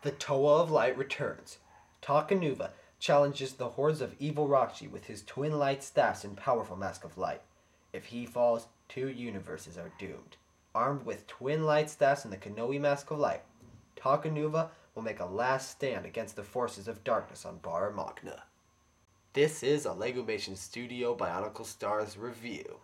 The Toa of Light returns. Takanuva challenges the hordes of evil Rakshi with his twin light staffs and powerful mask of light. If he falls, 2 universes are doomed. Armed with twin light staffs and the Kanohi mask of light, Takanuva will make a last stand against the forces of darkness on Bar Magna. This is a LegomationStudio Bionicle Stars review.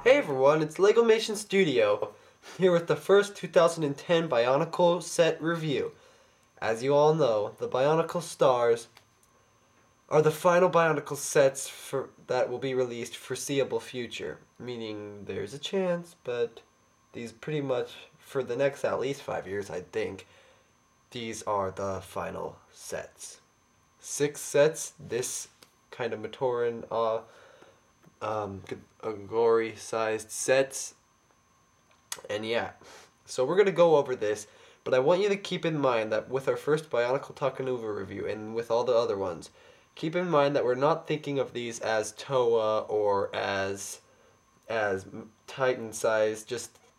Hey everyone, it's LegomationStudio, here with the first 2010 Bionicle set review. As you all know, the Bionicle Stars are the final Bionicle sets that will be released foreseeable future, meaning there's a chance, but these pretty much, for the next at least 5 years, I think, these are the final sets. 6 sets, this kind of Matoran, gory-sized sets, and yeah, so we're going to go over this, but I want you to keep in mind that with our first Bionicle Takanuva review, and with all the other ones, keep in mind that we're not thinking of these as Toa or as Titan size,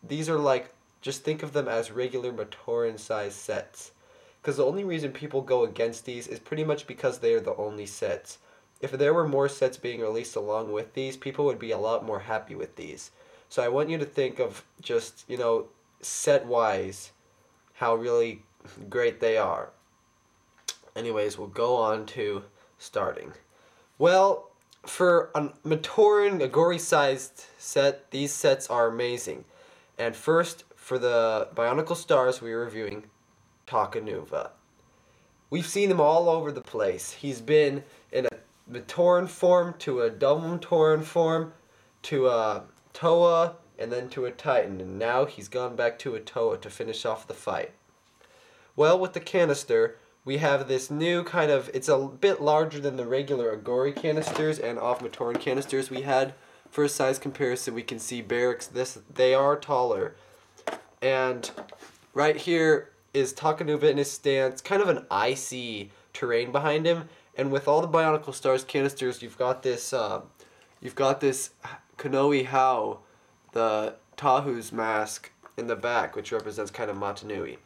these are like, just think of them as regular Matoran size sets, because the only reason people go against these is pretty much because they are the only sets. If there were more sets being released along with these, people would be a lot more happy with these. So I want you to think of just, set-wise, how really great they are. Anyways, we'll go on to starting. Well, for a Matoran, a gory-sized set, these sets are amazing. And first, for the Bionicle Stars, we're reviewing Takanuva. We've seen him all over the place. He's been in a Matoran form, to a double Matoran form, to a Toa, and then to a Titan, and now he's gone back to a Toa to finish off the fight. Well, with the Canister, we have this new kind of, it's a bit larger than the regular Agori canisters and off-Matoran canisters we had. For a size comparison, we can see Barracks, they are taller. And right here is Takanuva in his stance, kind of an icy terrain behind him. And with all the Bionicle Stars canisters, you've got this Kanohi Hau, the Tahu's mask in the back, which represents kind of Matanui.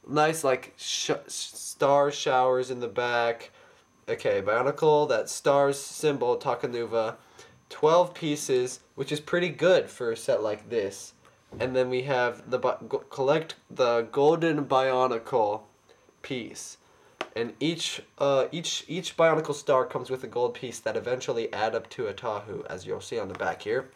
Nice, like, star showers in the back. Okay, Bionicle, that stars symbol, Takanuva. 12 pieces, which is pretty good for a set like this. And then we have collect the Golden Bionicle piece. And each Bionicle Star comes with a gold piece that eventually add up to a Tahu, as you'll see on the back here.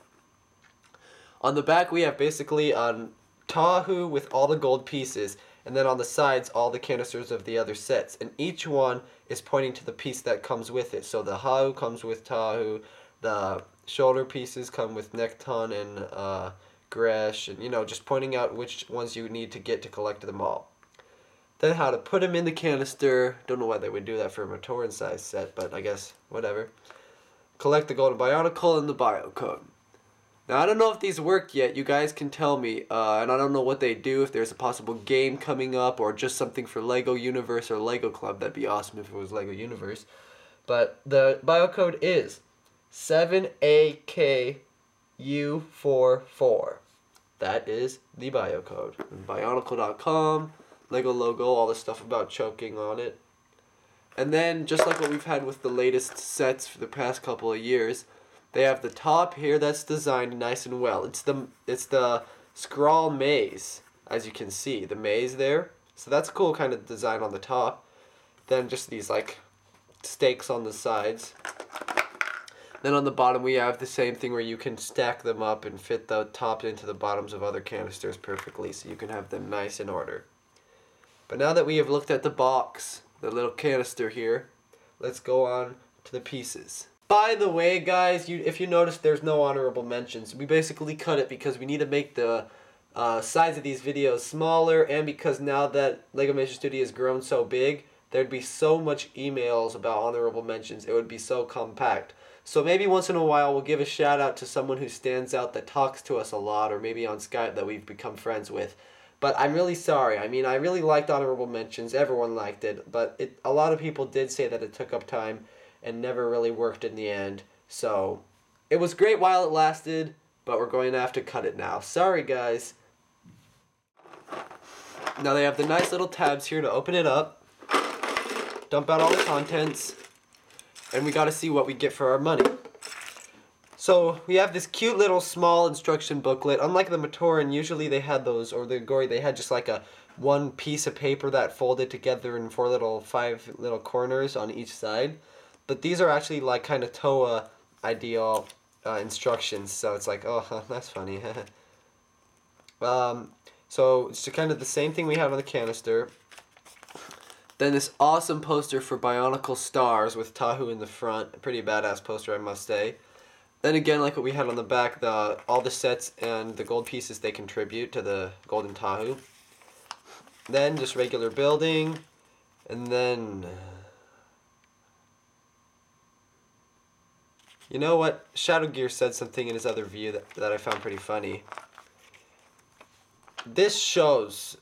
On the back we have basically a Tahu with all the gold pieces, and then on the sides all the canisters of the other sets. And each one is pointing to the piece that comes with it. So the Hau comes with Tahu, the shoulder pieces come with Nektann and Gresh, and just pointing out which ones you need to get to collect them all. Then how to put them in the canister. Don't know why they would do that for a Matoran size set, but I guess whatever. Collect the Golden Bionicle and the Biocode. Now I don't know if these work yet. You guys can tell me, and I don't know what they do. If there's a possible game coming up or just something for Lego Universe or Lego Club, that'd be awesome if it was Lego Universe. But the Biocode is 7AKU44. That is the Biocode. Bionicle.com. Lego logo, all the stuff about choking on it. And then, just like what we've had with the latest sets for the past couple of years, they have the top here that's designed nice and well. It's the scroll maze, as you can see, the maze there. So that's a cool kind of design on the top. Then just these like stakes on the sides. Then on the bottom we have the same thing where you can stack them up and fit the top into the bottoms of other canisters perfectly, so you can have them nice in order. But now that we have looked at the box, the little canister here, let's go on to the pieces. By the way, guys, if you notice, there's no honorable mentions. We basically cut it because we need to make the size of these videos smaller, and because now that LegomationStudio has grown so big, there'd be so much emails about honorable mentions. It would be so compact. So maybe once in a while we'll give a shout out to someone who stands out that talks to us a lot, or maybe on Skype that we've become friends with. But I'm really sorry. I mean, I really liked honorable mentions. Everyone liked it. But a lot of people did say that it took up time and never really worked in the end. So It was great while it lasted, but we're going to have to cut it now. Sorry, guys. Now they have the nice little tabs here to open it up, dump out all the contents, and we got to see what we get for our money. So we have this cute little small instruction booklet. Unlike the Matoran, usually they had those, or the Gory, they had just like a one piece of paper that folded together in five little corners on each side. But these are actually like kind of Toa ideal instructions. So it's like, oh, that's funny. So it's kind of the same thing we had on the canister. Then this awesome poster for Bionicle Stars with Tahu in the front. A pretty badass poster, I must say. Then again, like what we had on the back, all the sets and the gold pieces they contribute to the Golden Tahu. Then just regular building, and then you know what? Shadow Gear said something in his other review that I found pretty funny. This shows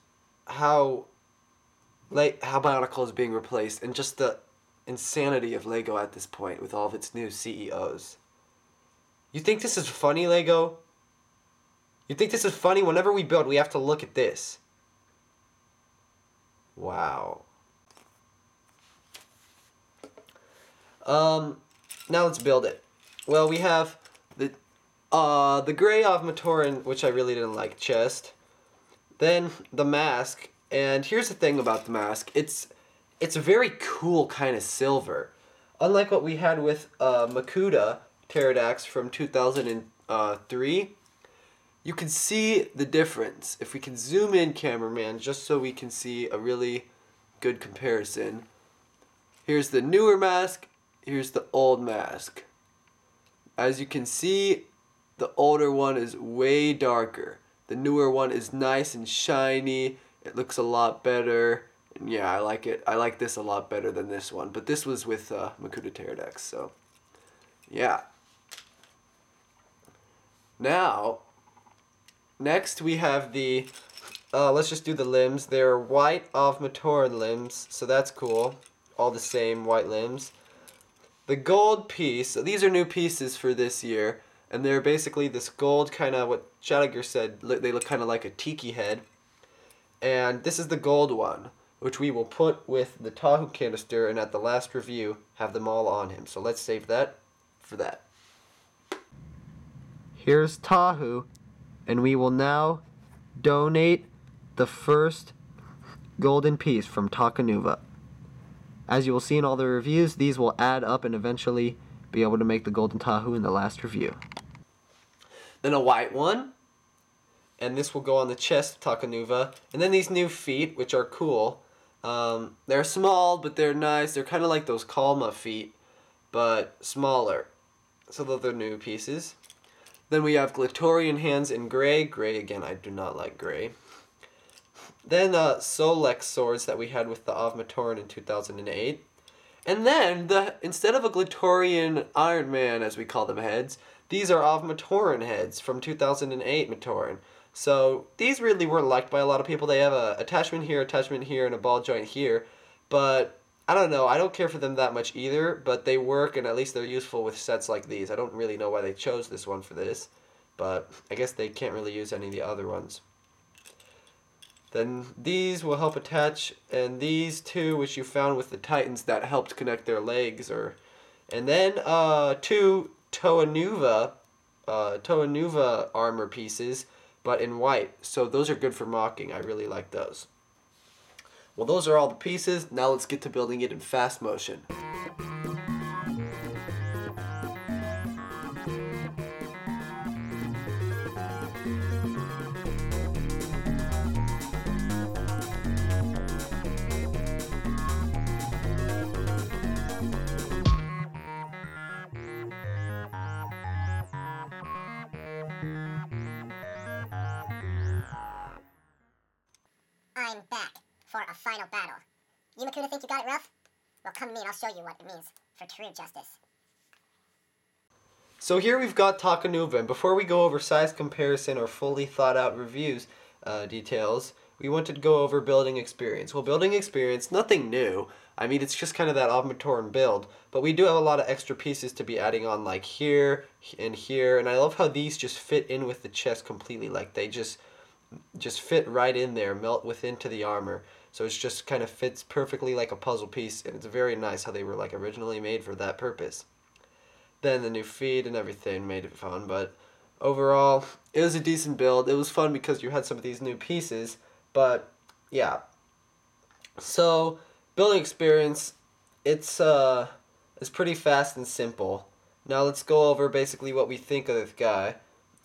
how Bionicle is being replaced, and just the insanity of LEGO at this point with all of its new CEOs. You think this is funny, LEGO? You think this is funny? Whenever we build, we have to look at this. Wow. Now let's build it. Well, we have the gray of Matoran, which I really didn't like, chest. Then the mask, and here's the thing about the mask. It's a very cool kind of silver. Unlike what we had with Makuta Pterodax from 2003, you can see the difference. If we can zoom in, cameraman, just so we can see a really good comparison. Here's the newer mask, here's the old mask. As you can see, the older one is way darker. The newer one is nice and shiny. It looks a lot better. And yeah, I like it. I like this a lot better than this one. But this was with Makuta Pterodax, so yeah. Now, next we have the, let's just do the limbs. They're white of Matoran limbs, so that's cool. All the same white limbs. The gold piece, so these are new pieces for this year, and they're basically this gold kind of, what Shadowgear said, they look kind of like a tiki head. And this is the gold one, which we will put with the Tahu canister, and at the last review, have them all on him. So let's save that for that. Here's Tahu, and we will now donate the first golden piece from Takanuva. As you will see in all the reviews, these will add up and eventually be able to make the Golden Tahu in the last review. Then a white one, and this will go on the chest of Takanuva. And then these new feet, which are cool. They're small, but they're nice. They're kind of like those Kalma feet, but smaller. So those are new pieces. Then we have Glatorian hands in gray. Gray, again, I do not like gray. Then Solex swords that we had with the Matoran in 2008. And then, instead of a Glatorian Iron Man, as we call them heads, these are Matoran heads from 2008 Matoran. So these really weren't liked by a lot of people. They have a attachment here, and a ball joint here. But I don't know, I don't care for them that much either, but they work, and at least they're useful with sets like these. I don't really know why they chose this one for this, but I guess they can't really use any of the other ones. Then these will help attach, and these two, which you found with the Titans, that helped connect their legs. And then two Takanuva armor pieces, but in white. So those are good for mocking. I really like those. Well, those are all the pieces. Now let's get to building it in fast motion. I'm back for a final battle. You Makuta think you got it rough? Well, come to me and I'll show you what it means for true justice. So here we've got Takanuva, and before we go over size comparison or fully thought out reviews details, we wanted to go over building experience. Well, building experience, nothing new. I mean, it's just kind of that Augmentoran build, but we do have a lot of extra pieces to be adding on, like here and here, and I love how these just fit in with the chest completely. Like they just fit right in there, melt into the armor. So it's just kind of fits perfectly like a puzzle piece, and it's very nice how they were like originally made for that purpose. Then the new feed and everything made it fun, but overall, it was a decent build. It was fun because you had some of these new pieces, but yeah. So, building experience, it's pretty fast and simple. Now let's go over basically what we think of this guy.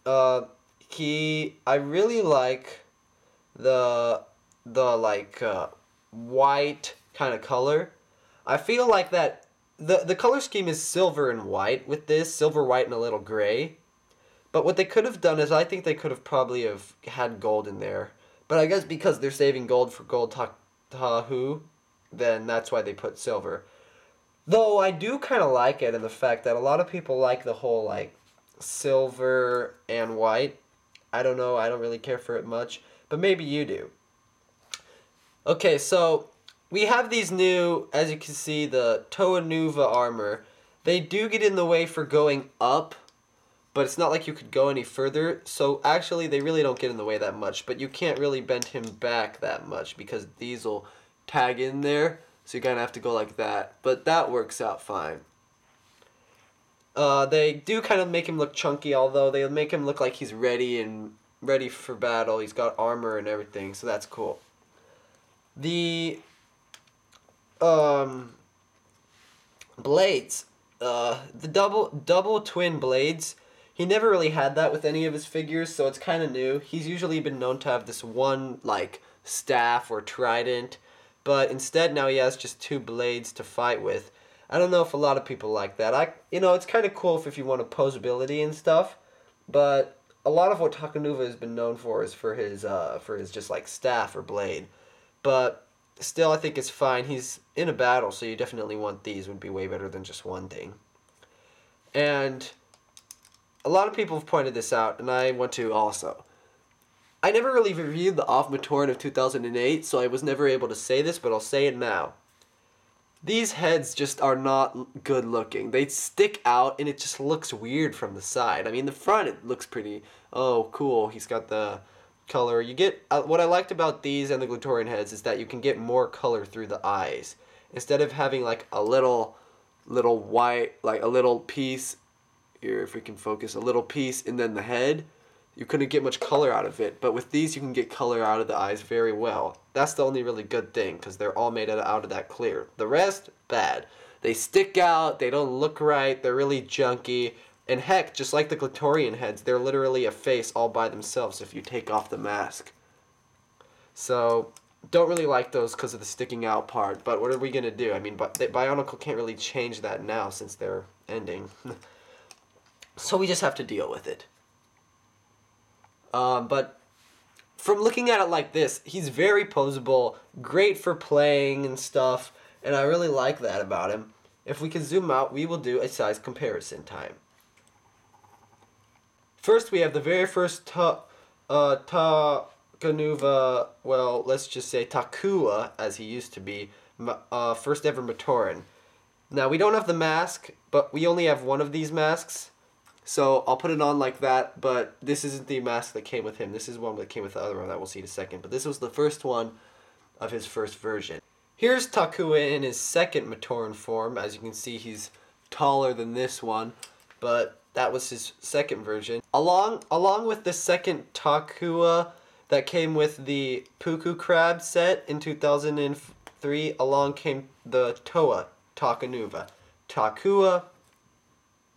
I really like the white kind of color. I feel like that the color scheme is silver and white with this, silver, white, and a little gray. But what they could have done is I think they could have probably have had gold in there. But I guess because they're saving gold for Gold Tahu, then that's why they put silver. Though I do kind of like it in the fact that a lot of people like the whole like silver and white. I don't know, I don't really care for it much, but maybe you do. Okay, so we have these new, as you can see, the Takanuva armor. They do get in the way for going up, but it's not like you could go any further. So actually, they really don't get in the way that much, but you can't really bend him back that much because these will tag in there. So you kind of have to go like that, but that works out fine. They do kind of make him look chunky, although they make him look like he's ready for battle. He's got armor and everything, so that's cool. The blades, the double twin blades. He never really had that with any of his figures, so it's kind of new. He's usually been known to have this one like staff or trident, but instead now he has just two blades to fight with. I don't know if a lot of people like that. It's kind of cool if you want posability and stuff, but a lot of what Takanuva has been known for is for his just like staff or blade. But still, I think it's fine. He's in a battle, so you definitely want these. Would be way better than just one thing. And a lot of people have pointed this out, and I want to also. I never really reviewed the Augmentoran of 2008, so I was never able to say this, but I'll say it now. These heads just are not good looking. They stick out, and it just looks weird from the side. I mean, the front, it looks pretty, oh, cool. He's got the color. You get, what I liked about these and the Glutorian heads is that you can get more color through the eyes. Instead of having, like, a little white, like, a little piece, here, if we can focus, a little piece, and then the head, you couldn't get much color out of it, but with these you can get color out of the eyes very well. That's the only really good thing, because they're all made out of that clear. The rest, bad. They stick out, they don't look right, they're really junky, and heck, just like the Glutorian heads, they're literally a face all by themselves if you take off the mask. So, don't really like those because of the sticking out part, but what are we going to do? I mean, Bionicle can't really change that now since they're ending. So we just have to deal with it. But from looking at it like this, he's very posable, great for playing and stuff, and I really like that about him. If we can zoom out, we will do a size comparison time. First, we have the very first Takanuva, well, let's just say Takua, as he used to be, first ever Matoran. Now, we don't have the mask, but we only have one of these masks. So I'll put it on like that, but this isn't the mask that came with him. This is one that came with the other one that we'll see in a second. But this was the first one of his first version. Here's Takua in his second Matoran form. As you can see, he's taller than this one, but that was his second version. Along with the second Takua that came with the Puku Crab set in 2003, along came the Toa Takanuva. Takua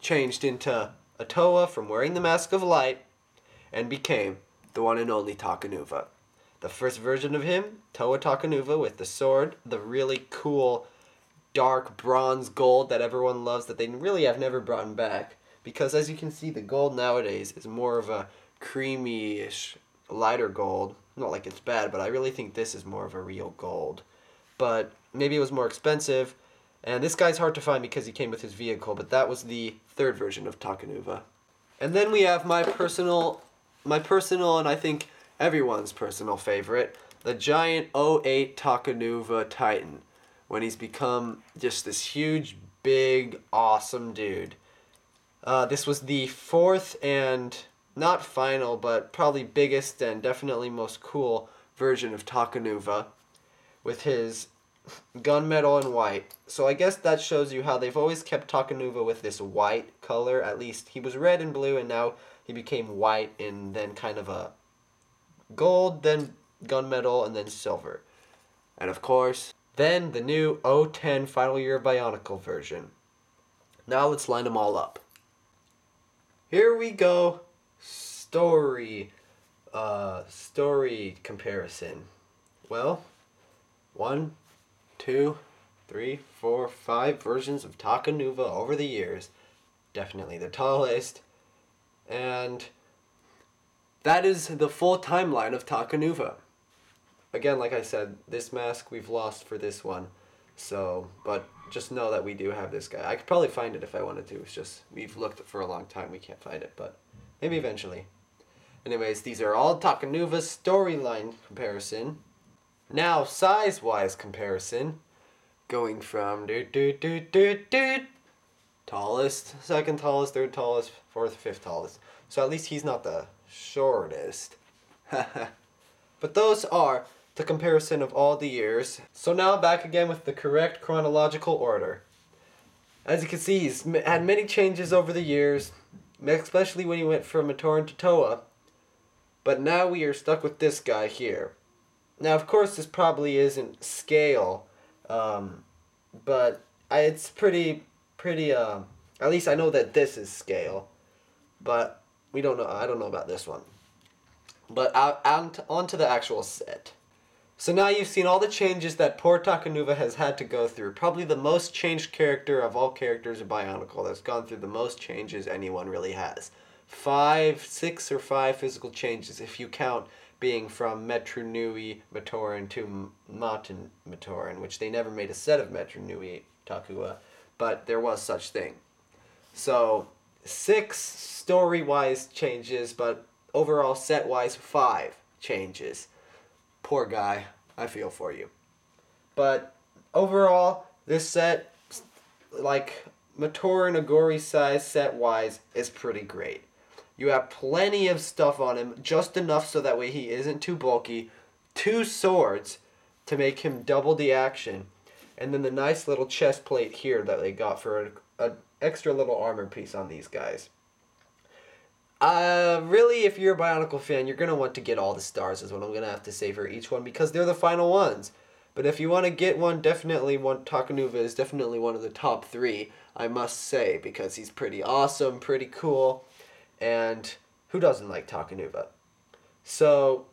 changed into a Toa from wearing the Mask of Light and became the one and only Takanuva. The first version of him, Toa Takanuva, with the sword, the really cool dark bronze gold that everyone loves that they really have never brought back. Because as you can see, the gold nowadays is more of a creamy-ish, lighter gold. Not like it's bad, but I really think this is more of a real gold. But maybe it was more expensive. And this guy's hard to find because he came with his vehicle, but that was the third version of Takanuva. And then we have my personal, and I think everyone's personal favorite, the giant '08 Takanuva Titan, when he's become just this huge, big, awesome dude. This was the fourth and not final, but probably biggest and definitely most cool version of Takanuva, with his gunmetal in white. So I guess that shows you how they've always kept Takanuva with this white color. At least he was red and blue, and now he became white and then kind of a gold, then gunmetal, and then silver. And of course, then the new 010 Final Year Bionicle version. Now let's line them all up. Here we go. Story comparison. Well, 1, 2, 3, 4, 5 versions of Takanuva over the years. Definitely the tallest. And that is the full timeline of Takanuva. Again, like I said, this mask we've lost for this one. So, but just know that we do have this guy. I could probably find it if I wanted to. It's just, we've looked for a long time. We can't find it, but maybe eventually. Anyways, these are all Takanuva's storyline comparison. Now, size-wise comparison. Going from tallest, second tallest, third tallest, fourth, fifth tallest. So at least he's not the shortest. But those are the comparison of all the years. So now back again with the correct chronological order. As you can see, he's had many changes over the years, especially when he went from Matoran to Toa. But now we are stuck with this guy here. Now, of course, this probably isn't scale, but it's pretty, at least I know that this is scale, but we don't know, I don't know about this one. But on to the actual set. So now you've seen all the changes that poor Takanuva has had to go through. Probably the most changed character of all characters in Bionicle that's gone through the most changes anyone really has. 6 or 5 physical changes if you count being from Metru Nui Matoran to Maten Matoran, which they never made a set of Metru Nui Takua, but there was such thing. So 6 story-wise changes, but overall set-wise 5 changes. Poor guy, I feel for you. But overall, this set, like Matoran Agori size set-wise, is pretty great. You have plenty of stuff on him, just enough so that way he isn't too bulky. 2 swords to make him double the action. And then the nice little chest plate here that they got for an extra little armor piece on these guys. Really, if you're a Bionicle fan, you're going to want to get all the stars is what I'm going to have to say for each one because they're the final ones. But if you want to get one, Takanuva is definitely one of the top 3, I must say, because he's pretty awesome, pretty cool. And who doesn't like Takanuva? So,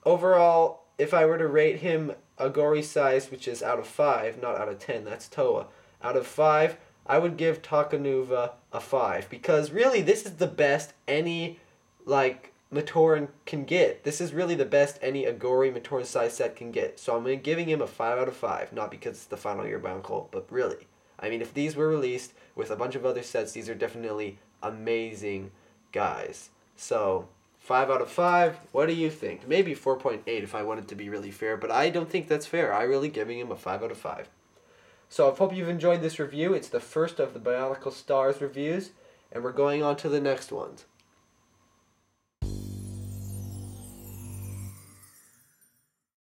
overall, if I were to rate him Agori size, which is out of 5, not out of 10, that's Toa, out of 5, I would give Takanuva a 5. Because really, this is the best any, Matoran can get. This is really the best any Agori Matoran size set can get. So I'm giving him a 5 out of 5. Not because it's the final year Bionicle, but really. I mean, if these were released with a bunch of other sets, these are definitely amazing guys. So 5 out of 5, what do you think? Maybe 4.8 if I wanted to be really fair, but I don't think that's fair. I'm really giving him a 5 out of 5. So I hope you've enjoyed this review. It's the first of the Bionicle Stars reviews, and we're going on to the next ones.